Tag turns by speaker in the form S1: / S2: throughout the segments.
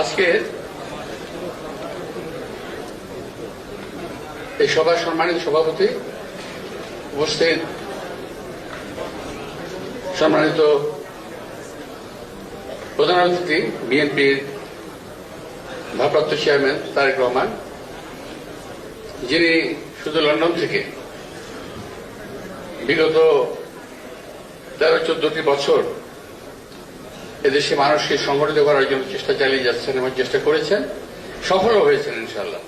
S1: আজকে এই সভার সম্মানিত সভাপতি, উপস্থিত সম্মানিত প্রধান অতিথি বিএনপির ভারপ্রাপ্ত চেয়ারম্যান তারেক রহমান, যিনি শুধু লন্ডন থেকে বিগত 13-14টি বছর এদেশে মানুষকে সংগঠিত করার জন্য চেষ্টা চালিয়ে যাচ্ছেন এবং চেষ্টা করেছেন, সফল হয়েছেন ইনশাআল্লাহ।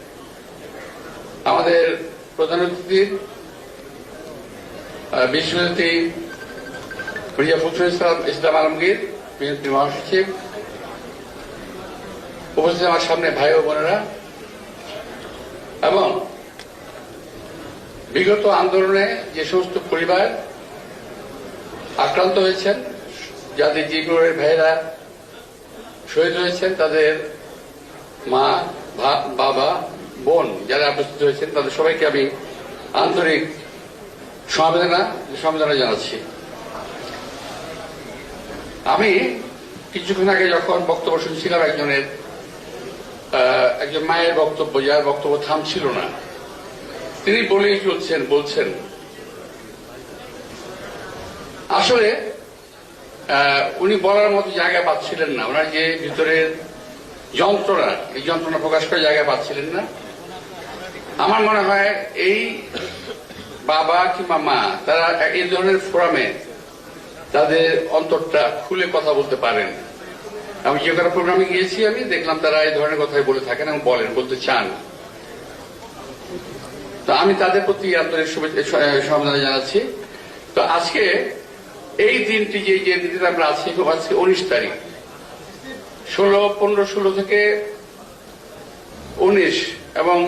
S1: আমাদের প্রধান অতিথি বিশ্বজ্যোতি মির্জা ফখরুল ইসলাম আলমগীর, বিএনপি মহাসচিব, উপস্থিত আমার সামনে ভাই ও বোনেরা, এবং বিগত আন্দোলনে যে সমস্ত পরিবার আক্রান্ত হয়েছেন, যাদের জীবনের ভাইয়েরা শহীদ হয়েছেন, তাদের মা, বাবা, বোন যারা উপস্থিত হয়েছেন, তাদের সবাইকে আমি আন্তরিক সমবেদনা জানাচ্ছি। আমি কিছুক্ষণ আগে যখন বক্তব্য শুনছিলাম একজন মায়ের বক্তব্য, যার বক্তব্য থামছিল না, তিনি বলেই বলছেন আসলে উনি বলার মতো জায়গা পাচ্ছিলেন না, ওনার যে ভিতরের যন্ত্রণা, এই যন্ত্রণা প্রকাশ করার জায়গা পাচ্ছিলেন না। আমার মনে হয় এই বাবা কিংবা মা, তারা এই ধরনের ফোরামে তাদের অন্তরটা খুলে কথা বলতে পারেন। আমি যে কোনো প্রোগ্রামে গিয়েছি, আমি দেখলাম তারা এই ধরনের কথাই বলে থাকেন এবং বলতে চান। তো আমি তাদের প্রতি আন্তরিক সমবেদনা জানাচ্ছি। তো আজকে এই দিনটি যে দিনটিতে আমরা আছি, আজকে 19 তারিখ, 15-16 থেকে 19, এবং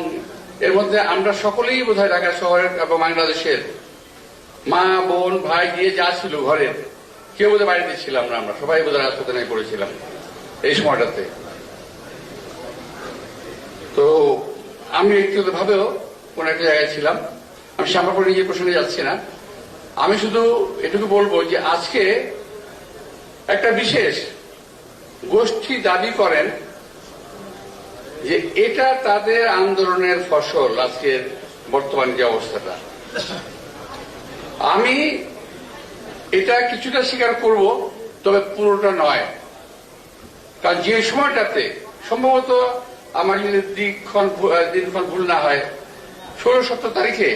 S1: এর মধ্যে আমরা সকলেই বোধহয় ঢাকা শহরের এবং বাংলাদেশের মা, বোন, ভাই গিয়ে যা ছিল ঘরের, কেউ বোধহয় বাড়িতে ছিলাম না, আমরা সবাই বোধহয় হাসপাতালে পড়েছিলাম এই সময়টাতে। তো আমি ব্যক্তিগত ভাবেও কোন একটা জায়গায় ছিলাম। আমি শ্যামাপুরে নিজের প্রসঙ্গে যাচ্ছি না, আমি শুধু এটুকু বলবো যে আজকে একটা বিশেষ গোষ্ঠী দাবি করেন যে এটা তাদের আন্দোলনের ফসল, আজকের বর্তমান যে অবস্থাটা। আমি এটা কিছুটা স্বীকার করব, তবে পুরোটা নয়। কারণ যে সময়টাতে সম্ভবত আমার যদি দিনক্ষণ ভুল না হয়, 16-17 তারিখে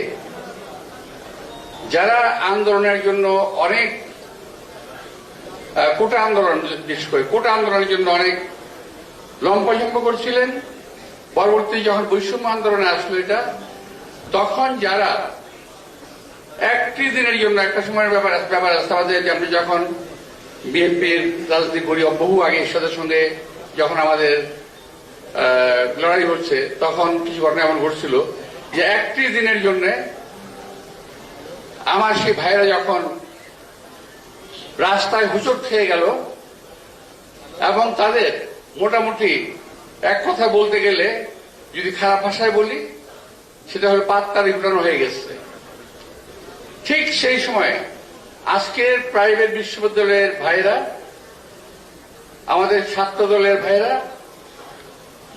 S1: যারা আন্দোলনের জন্য অনেক কোটা আন্দোলন, বিশেষ করে কোটা আন্দোলনের জন্য অনেক লম্পঝম্প করছিলেন, পরবর্তী যখন বৈষম্য আন্দোলনে আসলো এটা, তখন যারা একটি দিনের জন্য, একটা সময়ের ব্যাপার আছে আমাদের, আমরা যখন বিএনপির রাজনীতি করি বহু আগে এরশাদের সঙ্গে যখন আমাদের লড়াই হচ্ছে, তখন কিছু ঘটনা এমন ঘটছিল যে একটি দিনের জন্য আমার সেই ভাইরা যখন রাস্তায় হুচট খেয়ে গেল, এবং তাদের মোটামুটি এক কথা বলতে গেলে, যদি খারাপ ভাষায় বলি, সেটা হলো পাততাড়ি উঠানো হয়ে গেছে। ঠিক সেই সময় আজকের প্রাইভেট বিশ্ববিদ্যালয়ের ভাইরা, আমাদের ছাত্র দলের ভাইরা,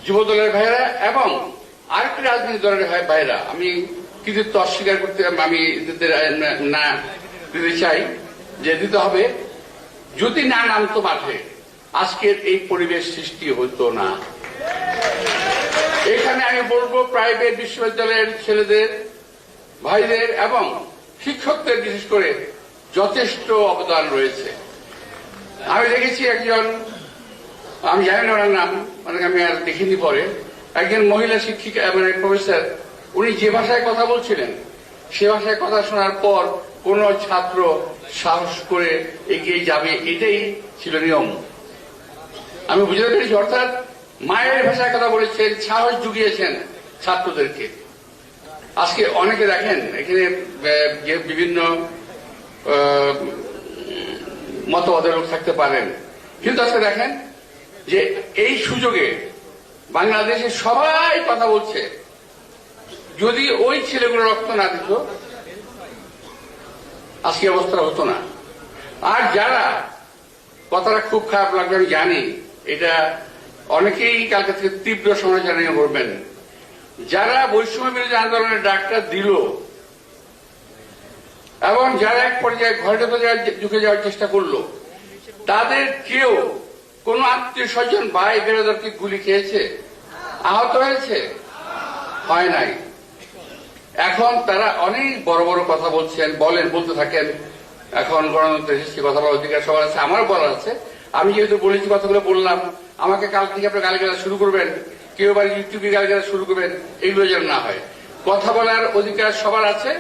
S1: যুব দলের ভাইরা এবং আরেকটি রাজনৈতিক দলের ভাইরা, আমি কৃতিত্ব অস্বীকার করতে আমি না দিতে চাই, যে দিতে হবে, যদি না নামতো মাঠে, আজকের এই পরিবেশ সৃষ্টি হতো না। এখানে আমি বলবো প্রাইভেট বিশ্ববিদ্যালয়ের ছেলেদের, ভাইদের এবং শিক্ষকদের বিশেষ করে যথেষ্ট অবদান রয়েছে। আমি দেখেছি একজন, আমি জানি না ওনার নাম, মানে আমি আর দেখিনি, পরে একজন মহিলা শিক্ষিকা, মানে প্রফেসর, উনি যে ভাষায় কথা বলছিলেন, সে ভাষায় কথা শোনার পর কোন ছাত্র সাহস করে এগিয়ে যাবে, এটাই ছিল নিয়ম। আমি বুঝতে পেরেছি, অর্থাৎ মায়ের ভাষায় কথা বলেছেন, সাহস জুগিয়েছেন ছাত্রদেরকে। আজকে অনেকে দেখেন এখানে যে বিভিন্ন মতবাদের লোক থাকতে পারেন, কিন্তু আজকে দেখেন যে এই সুযোগে বাংলাদেশে সবাই কথা বলছে। যদি ওই ছেলেগুলো রক্ত না দিত, আজকে অবস্থা হতো না। আর যারা, কথাটা খুব খারাপ লাগবে আমি জানি, এটা অনেকেই কালকে থেকে তীব্র সমালোচনা করবেন। যারা বৈষম্য বিরোধী আন্দোলনের ডাকটা দিল এবং যারা এক পর্যায়ে ঘরে ঢুকে যাওয়ার চেষ্টা করলো, তাদের কেউ কোন আত্মীয় স্বজন ভাই বেরোদরকে গুলি খেয়েছে, আহত হয়েছে? হয় নাই। এখন তারা অনেক বড় বড় কথা বলছেন, বলতে থাকেন। এখন গণতন্ত্রের সৃষ্টি কথা বলার অধিকার সবার আছে, আমারও বলার আছে। আমি যেহেতু বলেছি, কথাগুলো বললাম, আমাকে কাল থেকে আপনার গালিগালাজ শুরু করবেন, কেউ আবার ইউটিউবে গালিগালাজ শুরু করবেন, এগুলো যেন না হয়। কথা বলার অধিকার সবার আছে,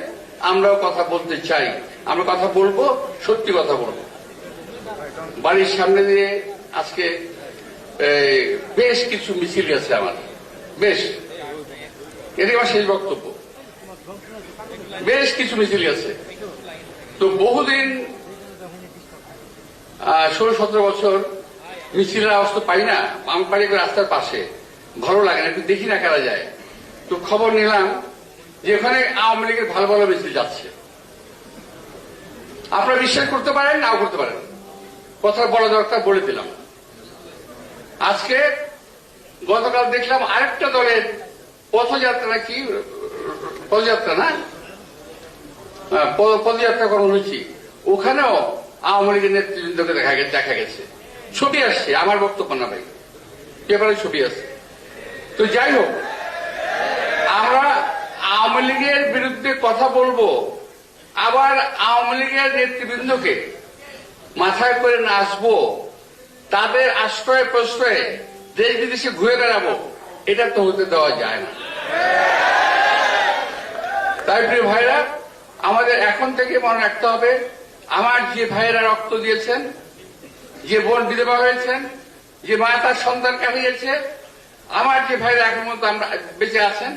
S1: আমরাও কথা বলতে চাই। আমরা কথা বলবো, সত্যি কথা বলবো। বাড়ির সামনে দিয়ে আজকে বেশ কিছু মিছিল আছে আমার, বেশ, এটি আমার শেষ বক্তব্য। বেশ কিছু মিছিল আছে। তো বহুদিন 16-17 বছর মিছিলের অবস্থা পাই না। আমার বাড়ি রাস্তার পাশে, ভালো লাগে না, একটু দেখি না কারা যায়। তো খবর নিলাম যে ওখানে আওয়ামী লীগের ভালো ভালো মিছিল যাচ্ছে। আপনারা বিশ্বাস করতে পারেন, নাও করতে পারেন, কথা বলা দরকার, বলে দিলাম। আজকে গতকাল দেখলাম আরেকটা দলের পথযাত্রা, কি পদযাত্রা না, পদযাত্রা কর্মসূচি, ওখানেও আওয়ামী লীগের নেতৃবৃন্দকে দেখা গেছে। ছবি আসছে, আমার বক্তব্য না ভাই, পেপারে ছবি আসছে। তো যাই হোক, আমরা আওয়ামী লীগের বিরুদ্ধে কথা বলবো, আবার আওয়ামী লীগের নেতৃবৃন্দকে মাথায় করে নাচবো, তাদের আশ্রয় প্রশ্রয়ে দেশ বিদেশে ঘুরে বেড়াবো, এটা তো হতে দেওয়া যায় না। তাই প্রিয় ভাইরা, আমাদের এখন থেকে মনে রাখতে হবে, আমার যে ভাইয়েরা রক্ত দিয়েছেন, যে বোন বিধবা হয়েছেন, যে মা তার সন্তানকে হারিয়েছে, আমার যে ভাইয়েরা এখন মতো আমরা বেঁচে আছেন,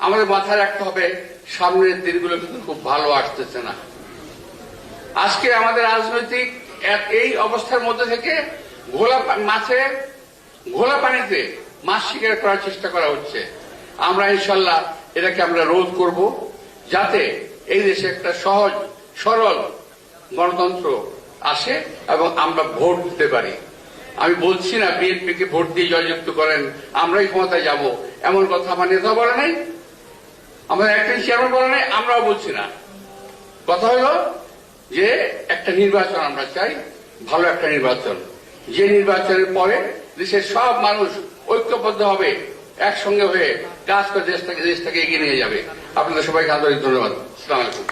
S1: আমাদের মাথায় রাখতে হবে সামনের দিনগুলো কিন্তু খুব ভালো আসতেছে না। আজকে আমাদের রাজনৈতিক এই অবস্থার মধ্যে থেকে ঘোলা পানিতে মাছ শিকার করার চেষ্টা করা হচ্ছে। আমরা ইনশাল্লাহ এটাকে আমরা রোধ করব, যাতে এই দেশে একটা সহজ সরল গণতন্ত্র আসে এবং আমরা ভোট দিতে পারি। আমি বলছি না বিএনপিকে ভোট দিয়ে জয়যুক্ত করেন, আমরাই ক্ষমতায় যাব, এমন কথা আমার নেতা বলে নাই, আমাদের একজন চেয়ারম্যান বলে নাই, আমরাও বলছি না। কথা হলো যে একটা নির্বাচন আমরা চাই, ভালো একটা নির্বাচন, যে নির্বাচনের পরে দেশের সব মানুষ ঐক্যবদ্ধ হবে, একসঙ্গে হয়ে কাজ করে দেশটাকে এগিয়ে নিয়ে যাবে। আপনাদের সবাইকে আন্তরিক ধন্যবাদ। আসসালামু আলাইকুম।